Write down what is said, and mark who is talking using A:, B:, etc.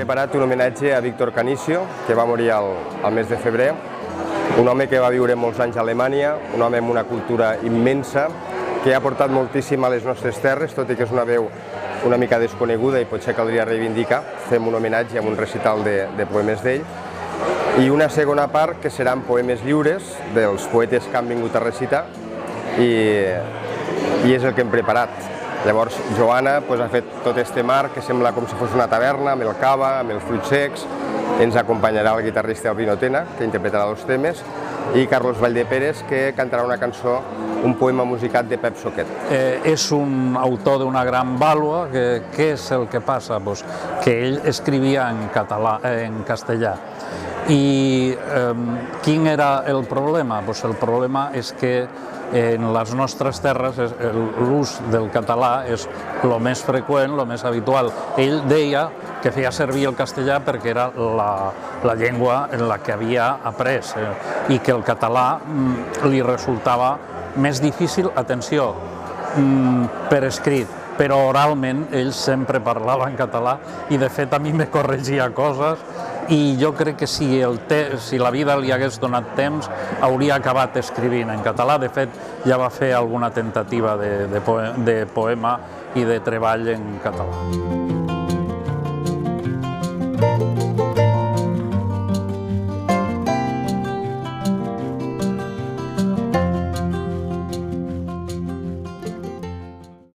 A: preparat un homenatge a Víctor Canicio, que va morir al mes de febrer, un home que va viure molts anys a Alemanya, un home amb una cultura immensa, que ha aportat moltíssim a les nostres terres, tot i que és una veu una mica desconeguda i potser caldria reivindicar. Fem un homenatge amb un recital de poemes d'ell. I una segona part que seran poemes lliures dels poetes que han vingut a recitar i és el que hem preparat. Llavors, Joana ha fet tot este marc que sembla com si fos una taverna, amb el cava, amb els fruits secs. Ens acompanyarà el guitarrista Albino Tena, que interpretarà els temes, i Carlos Valldepérez, que cantarà una cançó, un poema musicat de Pep Soquet.
B: És un autor d'una gran vàlua. Què és el que passa? Que ell escrivia en castellà. I quin era el problema? El problema és que en les nostres terres l'ús del català és el més freqüent, el més habitual. Ell deia que feia servir el castellà perquè era la llengua en la que havia après i que el català li resultava més difícil, atenció, per escrit, però oralment ell sempre parlava en català i de fet a mi me corregia coses i jo crec que si la vida li hagués donat temps hauria acabat escrivint en català. De fet, ja va fer alguna tentativa de poema i de treball en català.